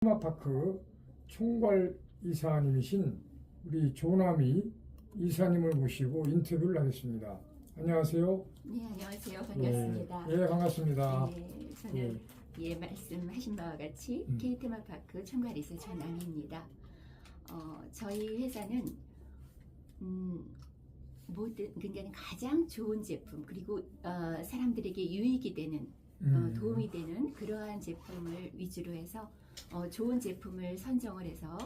테마파크 총괄 이사님이신 우리 조남희 이사님을 모시고 인터뷰를 하겠습니다. 안녕하세요. 네, 안녕하세요. 반갑습니다. 예, 반갑습니다. 네, 저는 말씀하신 바와 같이 K테마파크 총괄이사 조남희입니다. 저희 회사는 그러니까 가장 좋은 제품 그리고 사람들에게 유익이 되는 도움이 되는 그러한 제품을 위주로 해서 좋은 제품을 선정을 해서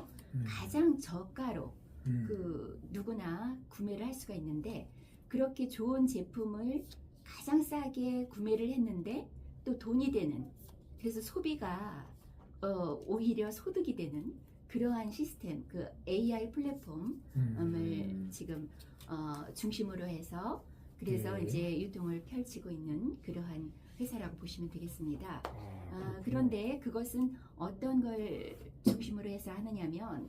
가장 저가로 그 누구나 구매를 할 수가 있는데, 그렇게 좋은 제품을 가장 싸게 구매를 했는데 또 돈이 되는, 그래서 소비가 오히려 소득이 되는 그러한 시스템, 그 AI 플랫폼을 지금 중심으로 해서 그래서 이제 유통을 펼치고 있는 그러한 회사라고 보시면 되겠습니다. 그런데 그것은 어떤 걸 중심으로 해서 하느냐면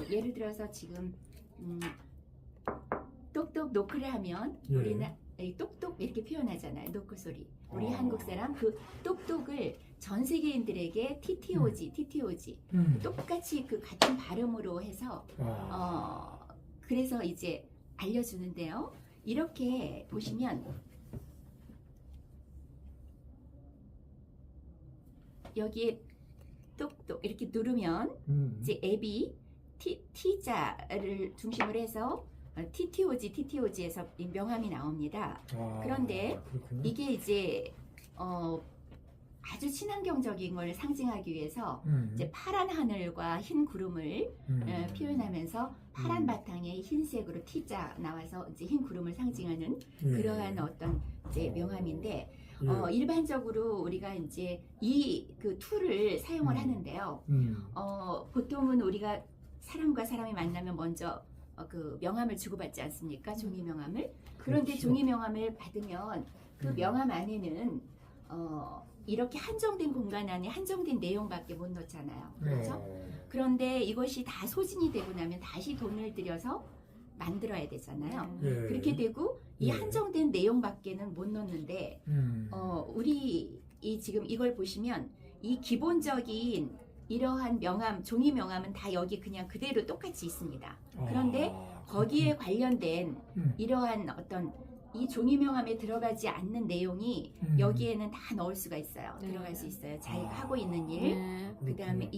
예를 들어서 지금 똑똑 노크를 하면 우리는 똑똑 이렇게 표현하잖아요. 노크 소리. 우리 한국 사람 그 똑똑을 전 세계인들에게 TTOG 똑같이 그 같은 발음으로 해서 그래서 이제 알려주는데요. 이렇게 보시면 여기에 똑똑 이렇게 누르면 이제 앱이 T자를 중심으로 해서 TTOG에서 명함이 나옵니다. 그런데 그렇군요. 이게 이제 아주 친환경적인 걸 상징하기 위해서 이제 파란 하늘과 흰 구름을 표현하면서 파란 바탕에 흰색으로 T자 나와서 이제 흰 구름을 상징하는 그러한 어떤 이제 명함인데, 일반적으로 우리가 이제 이 그 툴을 사용을 하는데요. 보통은 우리가 사람과 사람이 만나면 먼저 그 명함을 주고받지 않습니까? 종이 명함을. 그런데 그렇죠. 종이 명함을 받으면 그 명함 안에는 이렇게 한정된 공간 안에 한정된 내용밖에 못 넣잖아요. 그렇죠? 그런데 이것이 다 소진이 되고 나면 다시 돈을 들여서 만들어야 되잖아요. 그렇게 되고 이 한정된 내용밖에는 못 넣는데 우리 지금 이걸 보시면 이 기본적인 이러한 명함, 종이 명함은 다 여기 그냥 그대로 똑같이 있습니다. 그런데 거기에 관련된 이러한 어떤 이 종이 명함에 들어가지 않는 내용이 여기에는 다 넣을 수가 있어요. 들어갈 수 있어요. 자기가 하고 있는 일, 그 다음에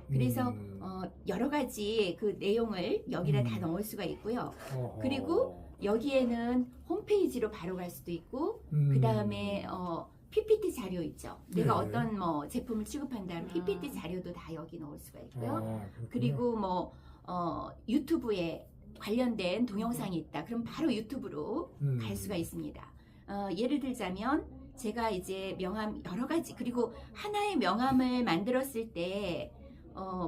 그래서 여러 가지 그 내용을 여기다 다 넣을 수가 있고요. 그리고 여기에는 홈페이지로 바로 갈 수도 있고, 그 다음에 PPT 자료 있죠. 내가 어떤 뭐 제품을 취급한다면 PPT 자료도 다 여기 넣을 수가 있고요. 그리고 뭐 유튜브에 관련된 동영상이 있다. 그럼 바로 유튜브로 갈 수가 있습니다. 예를 들자면 제가 이제 명함 여러 가지, 그리고 하나의 명함을 만들었을 때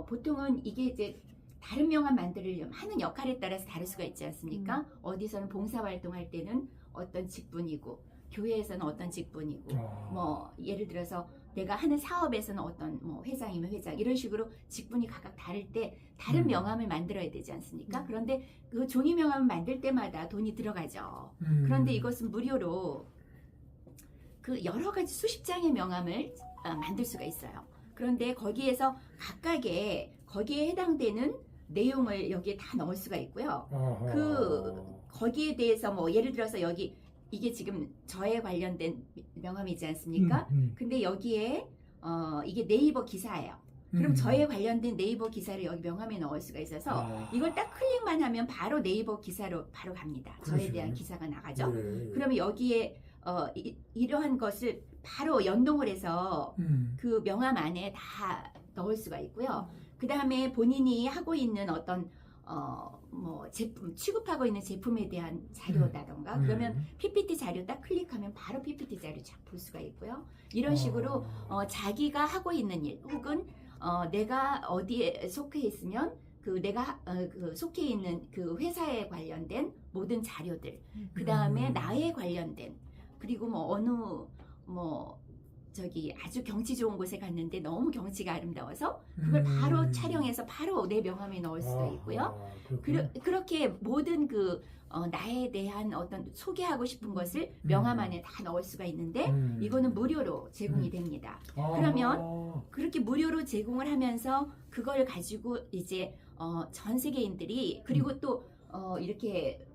보통은 이게 이제 다른 명함 만들려면 하는 역할에 따라서 다를 수가 있지 않습니까? 어디서는 봉사활동할 때는 어떤 직분이고, 교회에서는 어떤 직분이고, 뭐 예를 들어서 내가 하는 사업에서는 어떤 뭐 회장이면 회장, 이런 식으로 직분이 각각 다를 때 다른 명함을 만들어야 되지 않습니까? 그런데 그 종이 명함을 만들 때마다 돈이 들어가죠. 그런데 이것은 무료로 그 여러 가지 수십 장의 명함을 만들 수가 있어요. 그런데 거기에서 각각의 거기에 해당되는 내용을 여기에 다 넣을 수가 있고요. 거기에 대해서 뭐 예를 들어서 여기 이게 지금 저에 관련된 명함이지 않습니까? 근데 여기에 이게 네이버 기사예요. 그럼 저에 관련된 네이버 기사를 여기 명함에 넣을 수가 있어서 이걸 딱 클릭만 하면 바로 네이버 기사로 바로 갑니다. 저에 대한 기사가 나가죠. 그러면 여기에 이러한 것을 바로 연동을 해서 그 명함 안에 다 넣을 수가 있고요. 그 다음에 본인이 하고 있는 어떤 뭐 제품 취급하고 있는 제품에 대한 자료라던가 그러면 PPT 자료 딱 클릭하면 바로 PPT 자료 쫙 볼 수가 있고요. 이런 식으로 자기가 하고 있는 일 혹은 내가 어디에 속해 있으면 그 내가 그 속해 있는 그 회사에 관련된 모든 자료들, 그 다음에 나에 관련된, 그리고 뭐 어느 뭐 저기 아주 경치 좋은 곳에 갔는데 너무 경치가 아름다워서 그걸 바로 촬영해서 바로 내 명함에 넣을 수도 있고요. 그렇게 모든 나에 대한 어떤 소개하고 싶은 것을 명함 안에 다 넣을 수가 있는데 이거는 무료로 제공이 됩니다. 그러면 그렇게 무료로 제공을 하면서 그걸 가지고 이제 전 세계인들이 그리고 또 이렇게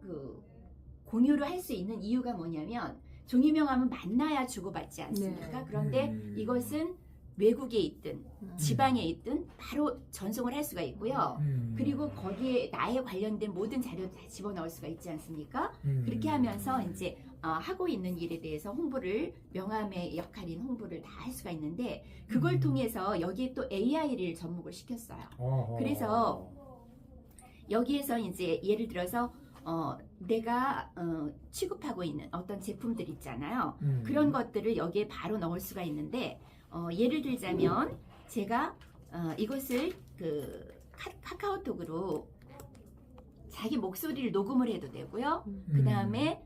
공유를 할 수 있는 이유가 뭐냐면 종이 명함은 만나야 주고받지 않습니까? 네. 그런데 이것은 외국에 있든 지방에 있든 바로 전송을 할 수가 있고요. 그리고 거기에 나에 관련된 모든 자료를 다 집어넣을 수가 있지 않습니까? 그렇게 하면서 이제 하고 있는 일에 대해서 홍보를 명함의 역할인 홍보를 다 할 수가 있는데 그걸 통해서 여기에 또 AI를 접목을 시켰어요. 그래서 여기에서 이제 예를 들어서 내가 취급하고 있는 어떤 제품들 있잖아요. 그런 것들을 여기에 바로 넣을 수가 있는데 예를 들자면 제가 이것을 카카오톡으로 자기 목소리를 녹음을 해도 되고요. 그 다음에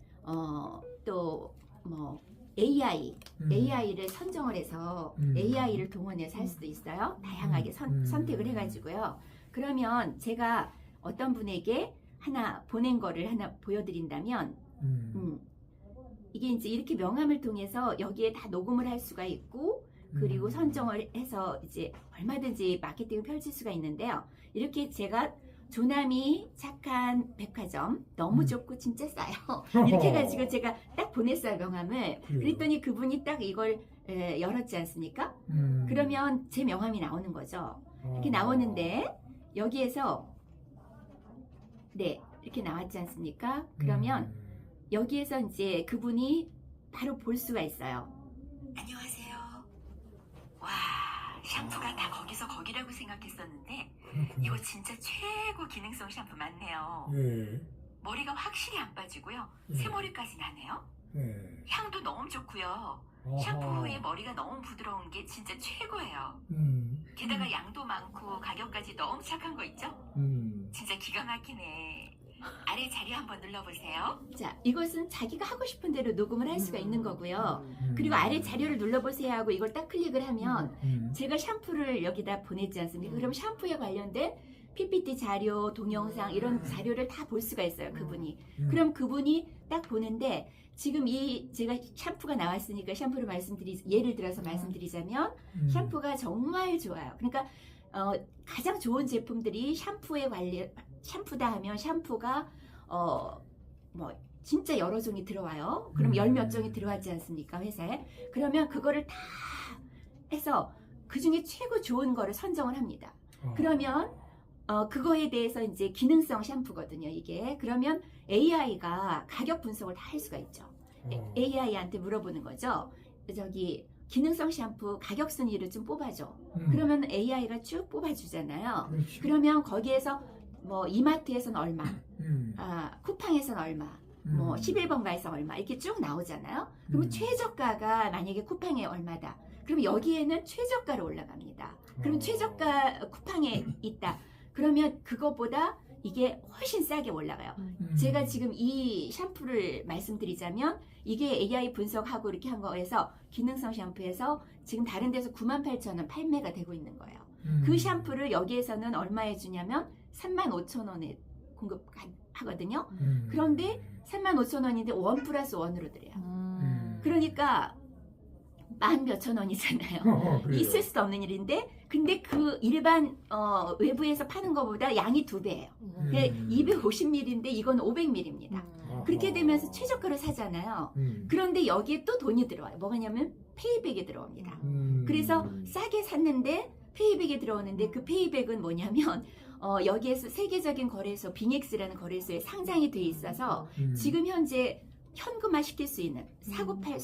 또 뭐 AI를 선정을 해서 AI를 동원해서 할 수도 있어요. 다양하게 선택을 해가지고요. 그러면 제가 어떤 분에게 하나 보낸 거를 하나 보여드린다면 이게 이제 이렇게 명함을 통해서 여기에 다 녹음을 할 수가 있고 그리고 선정을 해서 이제 얼마든지 마케팅을 펼칠 수가 있는데요. 이렇게 제가 조남이 착한 백화점 너무 좋고 진짜 싸요. 이렇게 해가지고 제가 딱 보냈어요 명함을. 그랬더니 그분이 딱 이걸 열었지 않습니까? 그러면 제 명함이 나오는 거죠. 이렇게 나오는데 여기에서 네 이렇게 나왔지 않습니까? 그러면 여기에서 이제 그분이 바로 볼 수가 있어요. 안녕하세요. 와 샴푸가 다 거기서 거기라고 생각했었는데 이거 진짜 최고 기능성 샴푸 맞네요. 예. 머리가 확실히 안 빠지고요. 예. 새머리까지 나네요. 예. 향도 너무 좋고요. 샴푸 후에 머리가 너무 부드러운 게 진짜 최고예요. 게다가 양도 많고 가격까지 너무 착한 거 있죠? 진짜 기가 막히네. 아래 자리 한번 눌러보세요. 자, 이것은 자기가 하고 싶은 대로 녹음을 할 수가 있는 거고요. 그리고 아래 자료를 눌러보세요 하고 이걸 딱 클릭을 하면 제가 샴푸를 여기다 보냈지 않습니까? 그럼 샴푸에 관련된 PPT 자료, 동영상 이런 자료를 다 볼 수가 있어요. 그분이. 그럼 그분이 딱 보는데 지금 제가 샴푸가 나왔으니까 샴푸를 예를 들어서 말씀드리자면 샴푸가 정말 좋아요. 그러니까 가장 좋은 제품들이 샴푸다 하면 샴푸가 뭐 진짜 여러 종이 들어와요. 그럼 열 몇 종이 들어왔지 않습니까 회사에? 그러면 그거를 다 해서 그 중에 최고 좋은 거를 선정을 합니다. 그러면 그거에 대해서 이제 기능성 샴푸거든요 이게. 그러면 AI가 가격 분석을 다 할 수가 있죠. AI한테 물어보는 거죠. 저기 기능성 샴푸 가격 순위를 좀 뽑아줘. 그러면 AI가 쭉 뽑아주잖아요. 그렇죠. 그러면 거기에서 뭐 이마트에서는 얼마, 쿠팡에서는 얼마, 뭐 11번가에서 얼마 이렇게 쭉 나오잖아요. 그러면 최저가가 만약에 쿠팡에 얼마다. 그럼 여기에는 최저가로 올라갑니다. 그럼 최저가 쿠팡에 있다. 그러면 그것보다 이게 훨씬 싸게 올라가요. 제가 지금 이 샴푸를 말씀드리자면 이게 AI 분석하고 이렇게 한 거에서 기능성 샴푸에서 지금 다른 데서 98,000원 판매가 되고 있는 거예요. 그 샴푸를 여기에서는 얼마에 주냐면 35,000원에 공급하거든요. 그런데 35,000원인데 원 플러스 원으로 드려요. 그러니까 10,000몇천 원이잖아요. 있을 수 없는 일인데 근데 그 일반 외부에서 파는 것보다 양이 2배예요. 250ml인데 이건 500ml입니다. 그렇게 되면서 최저가로 사잖아요. 그런데 여기에 또 돈이 들어와요. 뭐냐면 페이백에 들어옵니다. 그래서 싸게 샀는데 페이백에 들어오는데 그 페이백은 뭐냐면 여기에서 세계적인 거래소 빙엑스라는 거래소에 상장이 돼 있어서 지금 현재 현금화 시킬 수 있는 사고팔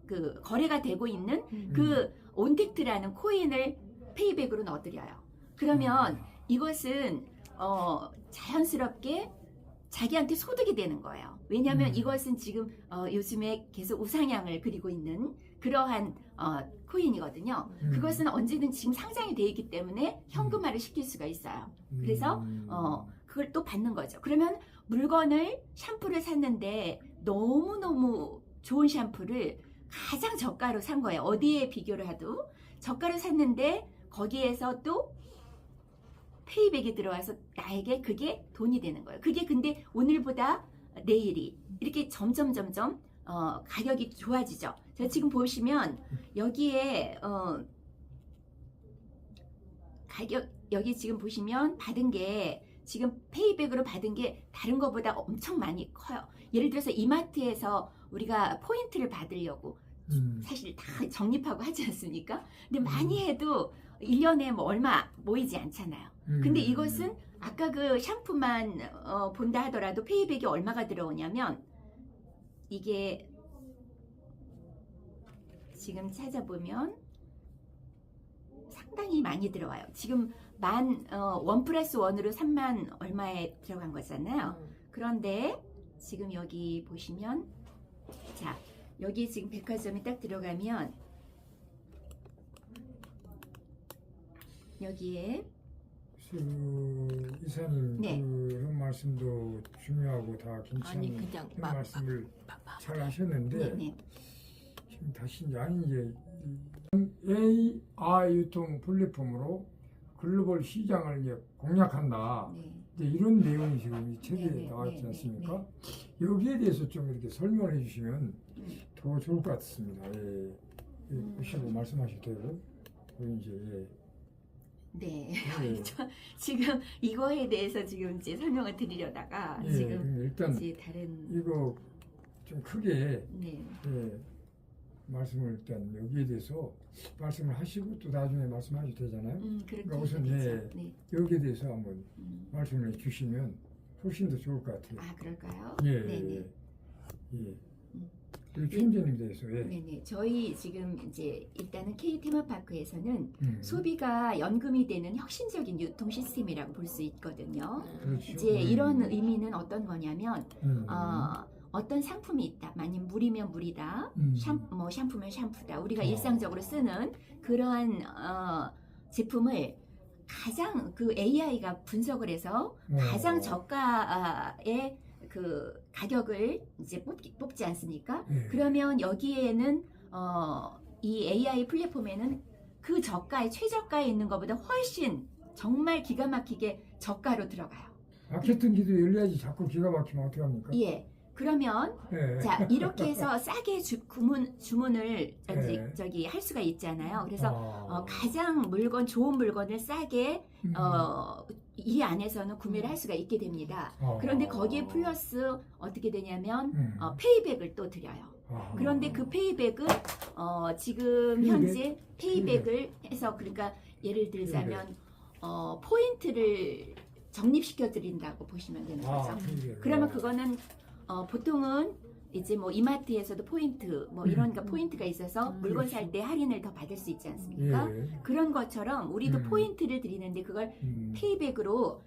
그 거래가 되고 있는 그 온택트라는 코인을 페이백으로 넣어드려요. 그러면 이것은 자연스럽게 자기한테 소득이 되는 거예요. 왜냐하면 이것은 지금 요즘에 계속 우상향을 그리고 있는 그러한 코인이거든요. 그것은 언제든 지금 상장이 되어 있기 때문에 현금화를 시킬 수가 있어요. 그래서 그걸 또 받는 거죠. 그러면 샴푸를 샀는데 너무너무 좋은 샴푸를 가장 저가로 산 거예요. 어디에 비교를 해도 저가로 샀는데 거기에서 또 페이백이 들어와서 나에게 그게 돈이 되는 거예요. 그게 근데 오늘보다 내일이 이렇게 점점 가격이 좋아지죠. 자, 지금 보시면 여기에 가격 여기 지금 보시면 받은 게 지금 페이백으로 받은 게 다른 것보다 엄청 많이 커요. 예를 들어서 이마트에서 우리가 포인트를 받으려고 사실 다 적립하고 하지 않습니까? 근데 많이 해도 1년에 뭐 얼마 모이지 않잖아요. 근데 이것은 아까 그 샴푸만 본다 하더라도 페이백이 얼마가 들어오냐면 이게 지금 찾아보면 상당히 많이 들어와요. 지금 1+1으로 3만 얼마에 들어간 거잖아요. 그런데 지금 여기 보시면 자 여기 지금 백화점이 딱 들어가면 여기에 이사님 네. 그런 말씀도 중요하고 다 아니 괜찮은 그냥 그런 말씀을 잘 하셨는데 네네. 지금 다시 이제 아니 이제 AI 유통 플랫폼으로 글로벌 시장을 이제 공략한다. 네. 이제 이런 내용이 지금 이 책에 네, 네, 나와 있지 네, 않습니까? 여기에 대해서 좀 이렇게 설명을 해주시면 더 좋을 것 같습니다. 예. 보시고 말씀하실 때고 이제 네. 예. 저 지금 이거에 대해서 지금 이제 설명을 드리려다가 예, 지금 그럼 일단 이제 다른 이거 좀 크게 네. 예, 말씀을 일단 여기에 대해서 말씀을 하시고 또 나중에 말씀하셔도 되잖아요. 그렇게 그러니까 우선 되죠. 네. 여기에 대해서 한번 음. 말씀을 해주시면 훨씬 더 좋을 것 같아요. 아 그럴까요? 예, 네네. 예. 음. 그리고 총재님 대해서 예. 네네. 저희 지금 이제 일단은 K 테마파크에서는 음. 소비가 연금이 되는 혁신적인 유통 시스템이라고 볼 수 있거든요. 그렇죠. 이제 이런 의미는 어떤 거냐면 음. 어떤 상품이 있다. 만약 물이면 물이다. 샴푸면 샴푸다. 우리가 일상적으로 쓰는 그러한 제품을 가장 그 AI가 분석을 해서 가장 저가의 그 가격을 이제 뽑지 않습니까? 예. 그러면 여기에는 이 AI 플랫폼에는 그 저가의 최저가에 있는 것보다 훨씬 정말 기가 막히게 저가로 들어가요. 마케팅기도 열려야지 자꾸 기가 막히면 어떡합니까? 예. 그러면 예. 자 이렇게 해서 싸게 주문을 네. 저기 할 수가 있잖아요. 그래서 아. 가장 좋은 물건을 싸게 이 안에서는 구매를 할 수가 있게 됩니다. 그런데 거기에 플러스 어떻게 되냐면 페이백을 또 드려요. 그런데 그 페이백은 지금 페이백? 현재 페이백을 해서 그러니까 예를 들자면 포인트를 적립시켜 드린다고 보시면 되는 거죠. 그러면 그거는 보통은 이제 뭐 이마트에서도 포인트 뭐 이런 포인트가 있어서 물건 살 때 할인을 더 받을 수 있지 않습니까? 예. 그런 것처럼 우리도 포인트를 드리는데 그걸 페이백으로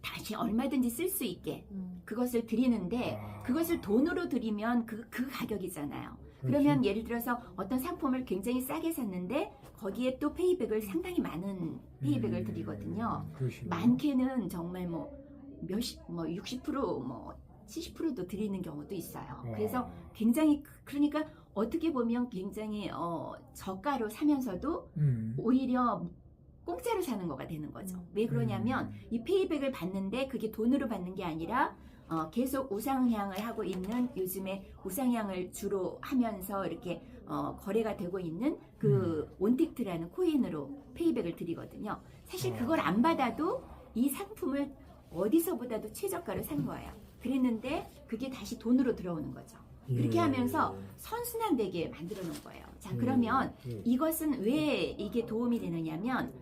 다시 얼마든지 쓸 수 있게 그것을 드리는데 그것을 돈으로 드리면 그 가격이잖아요. 그러면 예를 들어서 어떤 상품을 굉장히 싸게 샀는데 거기에 또 페이백을 상당히 많은 페이백을 드리거든요. 많게는 정말 뭐 60% 70%도 드리는 경우도 있어요. 그래서 굉장히 그러니까 어떻게 보면 굉장히 저가로 사면서도 오히려 공짜로 사는 거가 되는 거죠. 왜 그러냐면 이 페이백을 받는데 그게 돈으로 받는 게 아니라 계속 우상향을 하고 있는 요즘에 우상향을 주로 하면서 이렇게 거래가 되고 있는 그 온택트라는 코인으로 페이백을 드리거든요. 사실 그걸 안 받아도 이 상품을 어디서보다도 최저가로 산 거예요. 그랬는데 그게 다시 돈으로 들어오는 거죠. 그렇게 하면서 선순환되게 만들어 놓은 거예요. 자, 그러면 이것은 왜 이게 도움이 되느냐면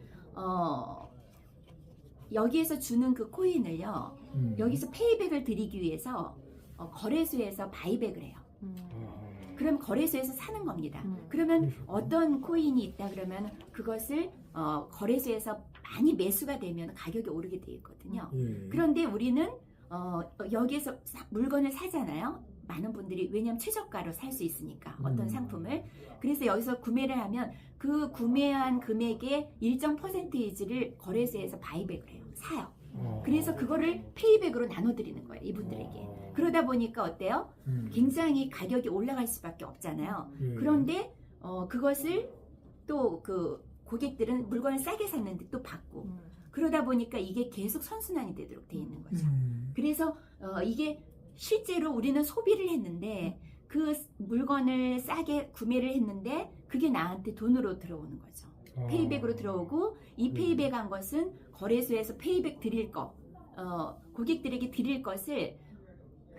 여기에서 주는 그 코인을요. 여기서 페이백을 드리기 위해서 거래소에서 바이백을 해요. 그럼 거래소에서 사는 겁니다. 그러면 어떤 코인이 있다 그러면 그것을 거래소에서 많이 매수가 되면 가격이 오르게 되어 있거든요. 그런데 우리는 여기에서 물건을 사잖아요. 많은 분들이 왜냐하면 최저가로 살 수 있으니까 어떤 상품을 그래서 여기서 구매를 하면 그 구매한 금액의 일정 퍼센테이지를 거래소에서 바이백을 해요. 사요. 그래서 그거를 페이백으로 나눠드리는 거예요. 이분들에게. 그러다 보니까 어때요? 굉장히 가격이 올라갈 수밖에 없잖아요. 예. 그런데 그것을 또 그 고객들은 물건을 싸게 샀는데 또 받고 그러다 보니까 이게 계속 선순환이 되도록 돼 있는 거죠. 그래서 이게 실제로 우리는 소비를 했는데 그 물건을 싸게 구매를 했는데 그게 나한테 돈으로 들어오는 거죠. 페이백으로 들어오고 이 페이백한 것은 거래소에서 페이백 드릴 거, 고객들에게 드릴 것을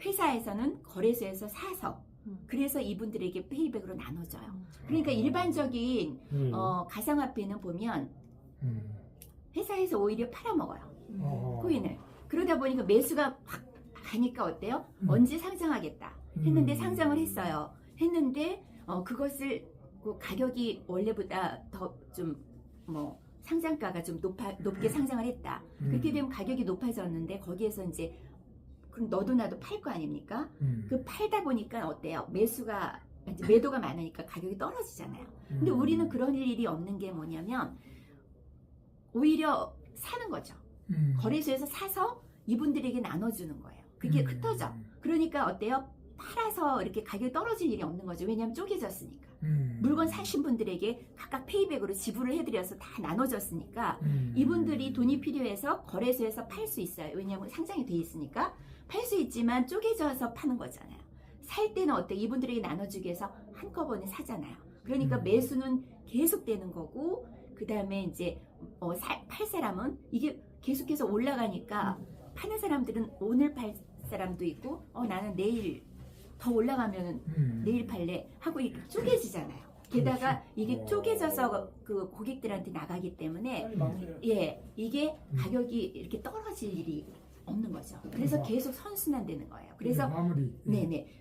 회사에서는 거래소에서 사서 그래서 이분들에게 페이백으로 나눠줘요. 그러니까 일반적인 가상화폐는 보면 회사에서 오히려 팔아먹어요. 코인을. 그러다 보니까 매수가 확 가니까 어때요? 언제 상장하겠다 했는데 상장을 했어요. 했는데 그것을 그 가격이 원래보다 더 좀 뭐 상장가가 좀 높게 상장을 했다. 그렇게 되면 가격이 높아졌는데 거기에서 이제 그럼 너도 나도 팔 거 아닙니까? 그 팔다 보니까 어때요? 매도가 많으니까 가격이 떨어지잖아요. 근데 우리는 그런 일이 없는 게 뭐냐면 오히려 사는 거죠. 거래소에서 사서 이분들에게 나눠주는 거예요. 그게 흩어져. 그러니까 어때요? 팔아서 이렇게 가격이 떨어질 일이 없는 거죠. 왜냐하면 쪼개졌으니까. 물건 사신 분들에게 각각 페이백으로 지불을 해드려서 다 나눠졌으니까 이분들이 돈이 필요해서 거래소에서 팔 수 있어요. 왜냐하면 상장이 돼 있으니까 팔 수 있지만 쪼개져서 파는 거잖아요. 살 때는 어때? 이분들에게 나눠주기 위해서 한꺼번에 사잖아요. 그러니까 매수는 계속되는 거고 그 다음에 이제 팔 사람은 이게 계속해서 올라가니까 파는 사람들은 오늘 팔 사람도 있고 나는 내일 더 올라가면 내일 팔래 하고 이렇게 쪼개지잖아요. 게다가 이게 쪼개져서 그 고객들한테 나가기 때문에 이게 가격이 이렇게 떨어질 일이 없는 거죠. 그래서 계속 선순환되는 거예요. 그래서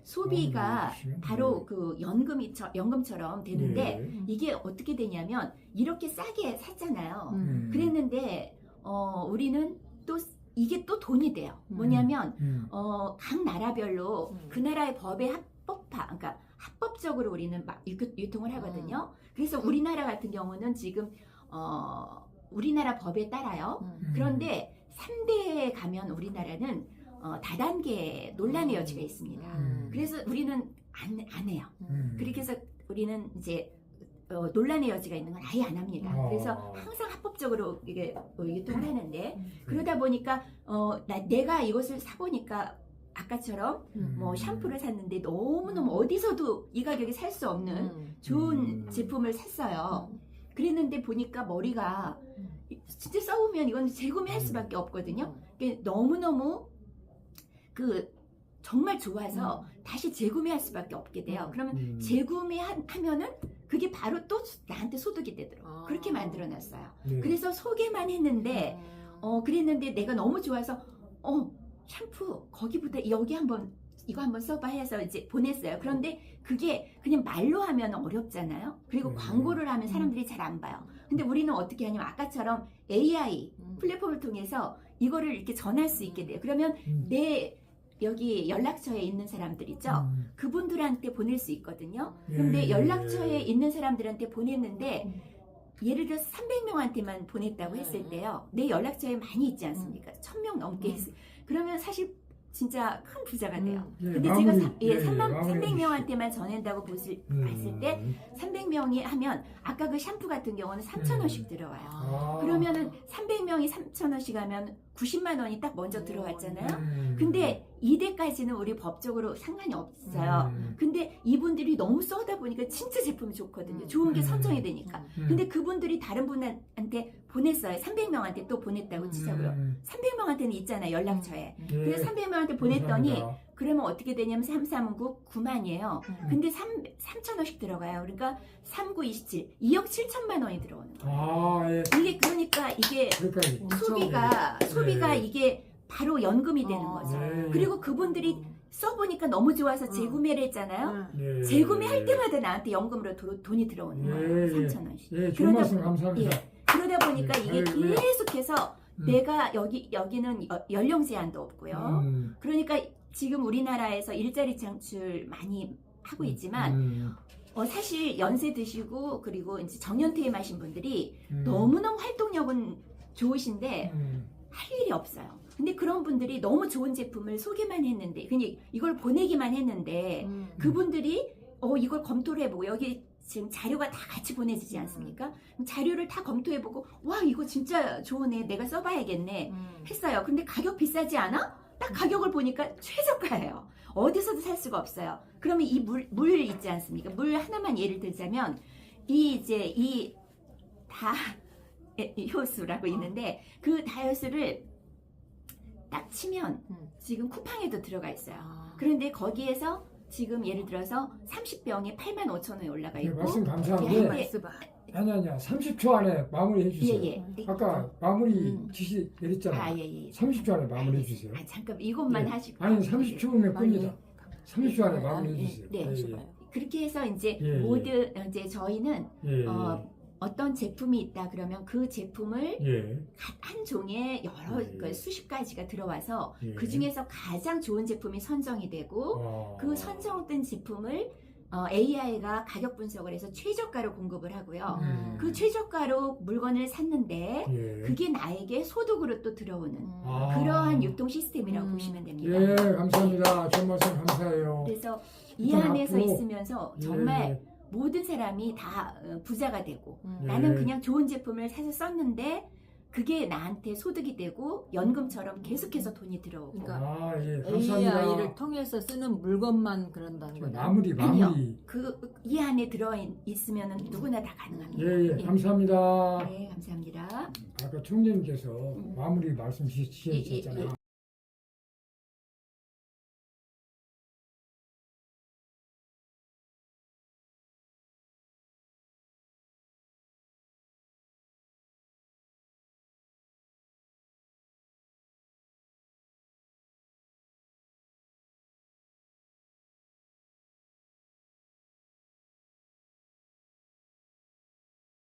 소비가 바로 그 연금처럼 되는데 이게 어떻게 되냐면 이렇게 싸게 샀잖아요. 그랬는데 우리는 또 이게 또 돈이 돼요. 뭐냐면 각 나라별로 그 나라의 법의 그러니까 합법적으로 우리는 막 유통을 하거든요. 그래서 우리나라 같은 경우는 지금 우리나라 법에 따라요. 그런데 3대에 가면 우리나라는 다단계 논란의 여지가 있습니다. 그래서 우리는 안 해요. 그렇게 해서 우리는 이제 논란의 여지가 있는 건 아예 안 합니다. 그래서 항상 합법적으로 이게 유통을 하는데 그러다 보니까 내가 이것을 사보니까 아까처럼 뭐 샴푸를 샀는데 너무너무 어디서도 이 가격에 살 수 없는 좋은 제품을 샀어요. 그랬는데 보니까 머리가 진짜 써보면 이건 재구매할 수밖에 없거든요. 너무너무 정말 좋아서 다시 재구매할 수밖에 없게 돼요. 그러면 재구매하면은 그게 바로 또 나한테 소득이 되도록 그렇게 만들어놨어요. 그래서 소개만 했는데 그랬는데 내가 너무 좋아서 샴푸 거기보다 여기 이거 한번 써봐 해서 이제 보냈어요. 그런데 그게 그냥 말로 하면 어렵잖아요. 그리고 광고를 하면 사람들이 잘 안 봐요. 근데 우리는 어떻게 하냐면 아까처럼 AI 플랫폼을 통해서 이거를 이렇게 전할 수 있게 돼요. 그러면 내 여기 연락처에 있는 사람들 있죠? 그분들한테 보낼 수 있거든요. 근데 연락처에 있는 사람들한테 보냈는데 예를 들어서 300명한테만 보냈다고 했을 때요. 내 연락처에 많이 있지 않습니까? 1000명 넘게 있어요. 그러면 사실 진짜 큰 부자가 돼요. 근데 제가 300명한테만 전한다고 봤을 때 300명이 하면 아까 그 샴푸 같은 경우는 3,000원씩 들어와요. 그러면은 300명이 3,000원씩 하면 90만 원이 딱 먼저 들어왔잖아요. 근데 2대까지는 우리 법적으로 상관이 없어요. 근데 이분들이 너무 써다 보니까 진짜 제품이 좋거든요. 좋은 게 선정이 되니까. 근데 그분들이 다른 분한테 보냈어요. 300명한테 또 보냈다고 치자고요. 300명한테는 있잖아요. 연락처에. 그래서 300명한테 보냈더니 그러면 어떻게 되냐면 3399 9만이에요. 근데 3,000원씩 들어가요. 그러니까 3927 2억 7천만 원이 들어오는 거예요. 이게 그러니까 이게 소비가 이게 바로 연금이 되는 거죠. 그리고 그분들이 써보니까 너무 좋아서 재구매를 했잖아요. 재구매할 때마다 나한테 연금으로 돈이 들어오는 거예요. 3,000원씩. 좋은 말씀 감사합니다. 그러다 보니까 이게 계속해서 내가 여기는 연령 제한도 없고요. 그러니까 지금 우리나라에서 일자리 창출 많이 하고 있지만 사실 연세 드시고 그리고 이제 정년퇴임하신 분들이 너무너무 활동력은 좋으신데 할 일이 없어요. 근데 그런 분들이 너무 좋은 제품을 소개만 했는데 그냥 이걸 보내기만 했는데 그분들이 이걸 검토를 해보고 여기 지금 자료가 다 같이 보내지지 않습니까? 자료를 다 검토해보고 와 이거 진짜 좋으네 내가 써봐야겠네 했어요. 근데 가격 비싸지 않아? 딱 가격을 보니까 최저가예요. 어디서도 살 수가 없어요. 그러면 이 물 있지 않습니까? 물 하나만 예를 들자면 이 다 효수라고 있는데 그 다효수를 딱 치면 지금 쿠팡에도 들어가 있어요. 그런데 거기에서 지금 예를 들어서 30병에 85,000원에 올라가 네, 있고 말씀 감사한데 아니야 30초 안에 마무리해 주세요. 네. 아까 마무리 지시 내렸잖아요. 30초 안에 마무리해 주세요. 잠깐 이것만 네. 하시고 아니 30초면 끝니다. 30초 안에 마무리해 주세요. 네. 그렇게 해서 이제 예, 예. 모든 이제 저희는 예, 어떤 제품이 있다 그러면 그 제품을 예. 한 종에 여러 예. 그 수십 가지가 들어와서 예. 그 중에서 가장 좋은 제품이 선정이 되고 그 선정된 제품을 AI가 가격 분석을 해서 최저가로 공급을 하고요. 그 최저가로 물건을 샀는데 예. 그게 나에게 소득으로 또 들어오는 아. 그러한 유통 시스템이라고 보시면 됩니다. 예, 감사합니다. 좋은 말씀 감사해요. 그래서 이 일단 안에서 앞으로- 있으면서 정말 모든 사람이 다 부자가 되고 예. 나는 그냥 좋은 제품을 사서 썼는데 그게 나한테 소득이 되고 연금처럼 계속해서 돈이 들어오고 그러니까 예, 감사합니다. AI를 통해서 쓰는 물건만 그런다는 거죠. 마무리. 아니요. 이 안에 들어 있으면 누구나 다 가능합니다. 예, 감사합니다. 네, 감사합니다. 아까 총재님께서 마무리 말씀 주셨잖아요.